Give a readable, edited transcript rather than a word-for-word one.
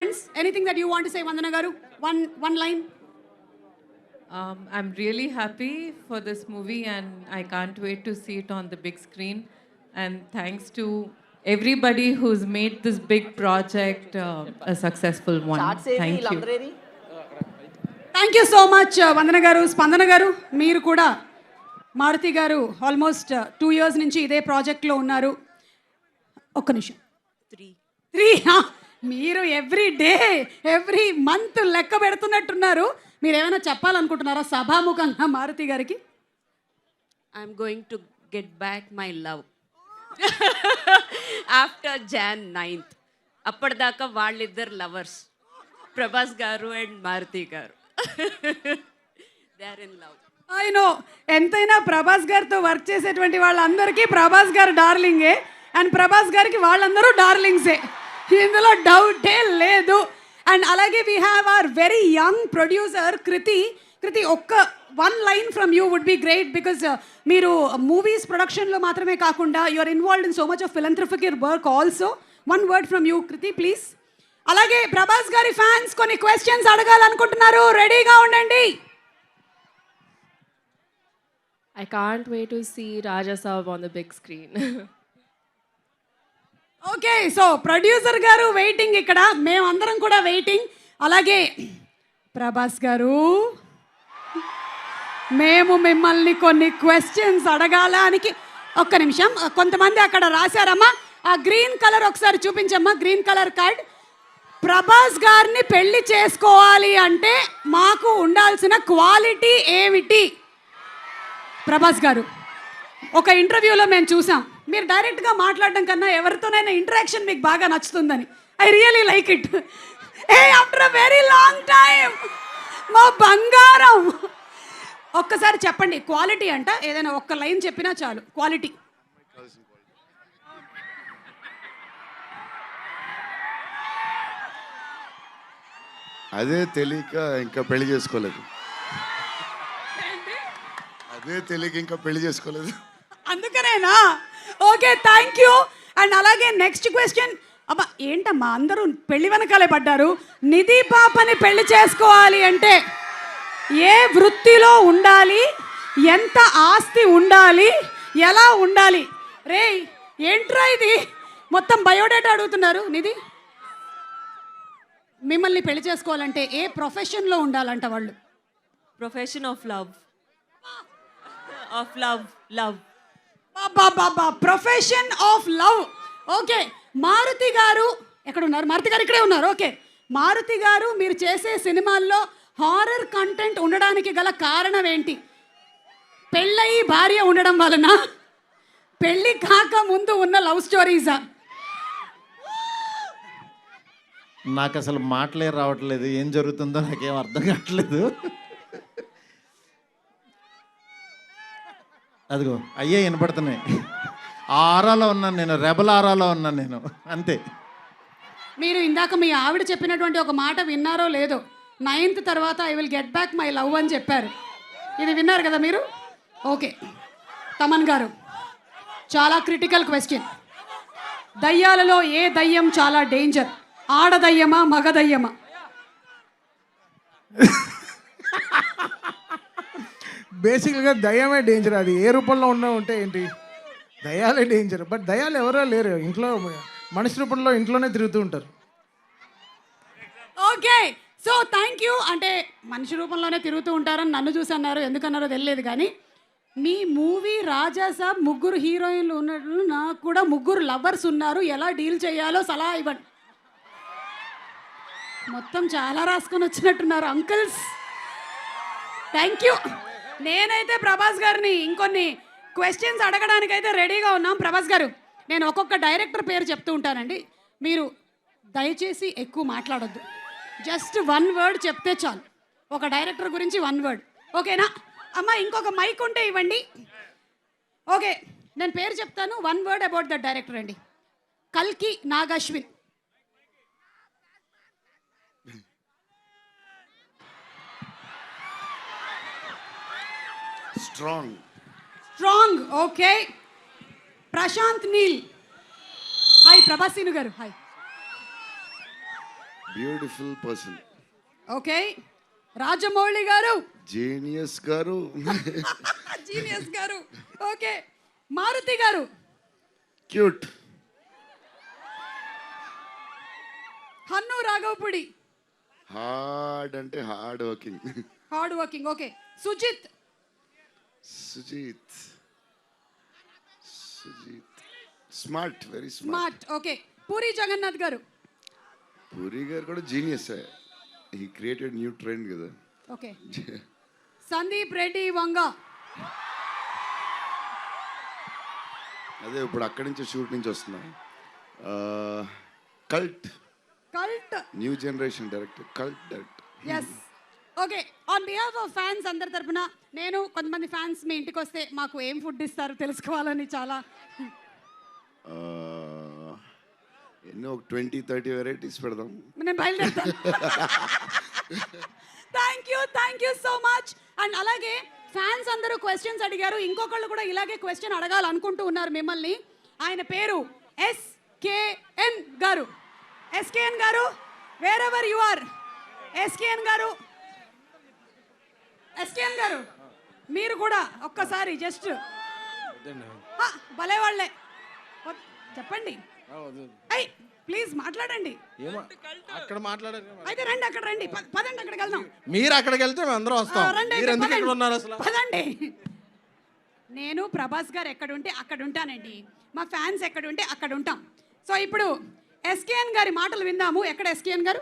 fans. Anything that you want to say, Vandana Garu? One line. I'm really happy for this movie and I can't wait to see it on the big screen. And thanks to everybody who's made this big project a successful one. Thank you. Thank you so much, Vandana Garu. Spandana Garu, మీరు కూడా మారుతి గారు almost 2 years నుంచి ఇదే ప్రాజెక్ట్లో ఉన్నారు. ఒక్క నిమిషం. 3 మీరు ఎవ్రీ డే ఎవ్రీ మంత్ లెక్క పెడుతున్నట్టున్నారు. మీరు ఏమైనా చెప్పాలనుకుంటున్నారా సభాముఖంగా మారుతి గారికి? I'm going to get back my love after Jan 9th. అప్పటిదాకా వాళ్ళిద్దరు లవర్స్, ప్రభాస్ గారు and Maruthi garu. They are in love. I know, ఎంతైనా ప్రభాస్ గారితో వర్క్ చేసేటువంటి వాళ్ళందరికీ ప్రభాస్ గారు డార్లింగే అండ్ ప్రభాస్ గారికి వాళ్ళందరూ డార్లింగ్సే, ఇందులో డౌటే లేదు. అండ్ అలాగే we have our very young producer Kriti ఒక్క one line from you would be great, because మీరు మూవీస్ ప్రొడక్షన్లో మాత్రమే కాకుండా you are involved in so much of philanthropic work also. One word from you Kriti please. అలాగే ప్రభాస్ గారి fans కొన్ని questions అడగాలనుకుంటున్నారు, రెడీగా ఉండండి. I can't wait to see Raja Saab on the big screen. Okay, so producer గారు waiting, ఇక్కడ మేమందరం కూడా waiting. అలాగే ప్రభాస్ గారు, మేము మిమ్మల్ని కొన్ని క్వశ్చన్స్ అడగాలానికి ఒక్క నిమిషం. కొంతమంది అక్కడ రాశారమ్మా, ఆ గ్రీన్ కలర్ ఒకసారి చూపించమ్మా, గ్రీన్ కలర్ కార్డ్. ప్రభాస్ గారిని పెళ్లి చేసుకోవాలి అంటే మాకు ఉండాల్సిన క్వాలిటీ ఏమిటి? ప్రభాస్ గారు, ఒక ఇంటర్వ్యూలో మేము చూసాం, మీరు డైరెక్ట్గా మాట్లాడడం కన్నా ఎవరితోనైనా ఇంటరాక్షన్ మీకు బాగా నచ్చుతుందని. I really like it. After a very long time మా బంగారం, ఒక్కసారి చెప్పండి క్వాలిటీ అంట, ఏదైనా ఒక్క లైన్ చెప్పినా చాలు. క్వాలిటీ. అదే తెలియక ఇంకా పెళ్లి చేసుకోలేదు. అదే తెలియక ఇంకా పెళ్లి చేసుకోలేదు, అందుకనేనా? Okay, thank you. అండ్ అలాగే నెక్స్ట్ క్వశ్చన్. అబ్బా ఏంటమ్మా అందరూ పెళ్లి వెనకాలే పడ్డారు. నిధి పాపని పెళ్లి చేసుకోవాలి అంటే ఏ వృత్తిలో ఉండాలి, ఎంత ఆస్తి ఉండాలి, ఎలా ఉండాలి? రే ఏంట్రా ఇది, మొత్తం బయోడేటా అడుగుతున్నారు. నిధి, మిమ్మల్ని పెళ్లి చేసుకోవాలంటే ఏ ప్రొఫెషన్లో ఉండాలంట వాళ్ళు? Profession of love. Of love. Love. బాబా, profession of love. Okay, Maruthi garu ఎక్కడ ఉన్నారు? మారుతి గారు ఇక్కడే ఉన్నారు. ఓకే, మారుతి గారు, మీరు చేసే సినిమాల్లో హారర్ కంటెంట్ ఉండడానికి గల కారణం ఏంటి? పెళ్ళయి భార్య ఉండడం వలన, పెళ్ళి కాక ముందు ఉన్న లవ్ స్టోరీసా? నాకు అసలు మాటలే రావట్లేదు, ఏం జరుగుతుందో నాకేం అర్థం కావట్లేదు. అదిగో అయ్యే వినపడుతున్నాయి. ఆ ఆరాలో ఉన్నాను నేను, రెబల్ ఆరాలో ఉన్నాను నేను, అంతే. మీరు ఇందాక మీ ఆవిడ చెప్పినటువంటి ఒక మాట విన్నారో లేదో, 9th తర్వాత I will get back my love అని చెప్పారు. ఇది విన్నారు కదా మీరు? ఓకే, తమన్ గారు, చాలా క్రిటికల్ క్వశ్చన్. దయ్యాలలో ఏ దయ్యం చాలా డేంజర్? ఆడదయ్యమా, మగదయ్యమా? బేసిక్గా దయ్యమే డేంజర్. అది ఏ రూపంలో ఉంటే ఏంటి, దయ్యాలే డేంజర్. బట్ దయ్యాలు ఎవరో లేరు, ఇంట్లో మనిషి రూపంలో ఇంట్లోనే తిరుగుతూ ఉంటారు. Okay, so thank you. అంటే మనిషి రూపంలోనే తిరుగుతూ ఉంటారని నన్ను చూసి అన్నారు, ఎందుకన్నారో తెలియదు. కానీ మీ మూవీ రాజా సాబ్ 3 హీరోయిన్లు ఉన్నట్లు, నాకు కూడా 3 లవర్స్ ఉన్నారు, ఎలా డీల్ చేయాలో సలహా ఇవ్వండి. మొత్తం చాలా రాసుకొని వచ్చినట్టున్నారు అంకుల్స్. Thank you. నేనైతే ప్రభాస్ గారిని ఇంకొన్ని క్వశ్చన్స్ అడగడానికైతే రెడీగా ఉన్నాం. ప్రభాస్ గారు, నేను ఒక్కొక్క డైరెక్టర్ పేరు చెప్తూ ఉంటానండి, మీరు దయచేసి ఎక్కువ మాట్లాడొద్దు, జస్ట్ 1 word చెప్తే చాలు. ఒక డైరెక్టర్ గురించి 1 word, ఓకేనా? అమ్మ ఇంకొక మైక్ ఉంటే ఇవ్వండి. ఓకే, నేను పేరు చెప్తాను, 1 word అబౌట్ దట్ డైరెక్టర్ అండి. కల్కి Nagashwin. Strong. Okay, Prashanth Neel. Hi ప్రభాసీను garu. Hi. Beautiful person. Okay, Rajamouli garu. Genius garu. Genius garu. Okay, Maruthi garu. Cute. Hanu Raghavapudi. Hard అంటే hard working. Hard working. Okay, Sujeeth. Sujeeth. Smart, very smart. Smart. Okay, Puri Jagannadh garu. Puri garu కూడా genius. He created new trend కదా. Okay, Sandeep Reddy Vanga. అదే ఇప్పుడు అక్కడి నుంచి షూట్ నుంచి వస్తున్నాం. Cult. Cult. New generation director, cult director. Yes. Okay, on behalf of fans అందరి తరపున నేను కొంతమంది ఫ్యాన్స్ మీ ఇంటికి వస్తే మాకు ఏం ఫుడ్ ఇస్తారు తెలుసుకోవాలని చాలా. ఎన్నో 20-30 వెరైటీస్ పెడదాం. నేను బయలుదేరుతాను. Thank you so much. And అలాగే ఫ్యాన్స్ అందరూ క్వశ్చన్స్ అడిగారు. ఇంకొకళ్ళు కూడా ఇలాగే క్వశ్చన్ అడగాలనుకుంటూ ఉన్నారు మిమ్మల్ని. ఆయన పేరు SKN garu. SKN garu, wherever you are. SKN garu, SKN garu మీరు కూడా ఒక్కసారి జస్ట్ భలే వాళ్ళే చెప్పండి. అయ్ ప్లీజ్ మాట్లాడండి. అక్కడ మాట్లాడారు. అయితే రండి, అక్కడ రండి. పదండి, అక్కడికి వెళ్దాం. మీరు అక్కడికి వెళ్తే మేము అందరం వస్తాం. రండి, మీరు ఎందుకు ఇక్కడ ఉన్నారు పదండి. అసలు? పదండి. నేను ప్రభాస్ గారు ఎక్కడ ఉంటే అక్కడ ఉంటానండి. మా ఫ్యాన్స్ ఎక్కడ ఉంటే అక్కడ ఉంటాం. సో ఇప్పుడు ఎస్కేఎన్ గారి మాటలు విందాము. ఎక్కడ ఎస్కేఎన్ గారు?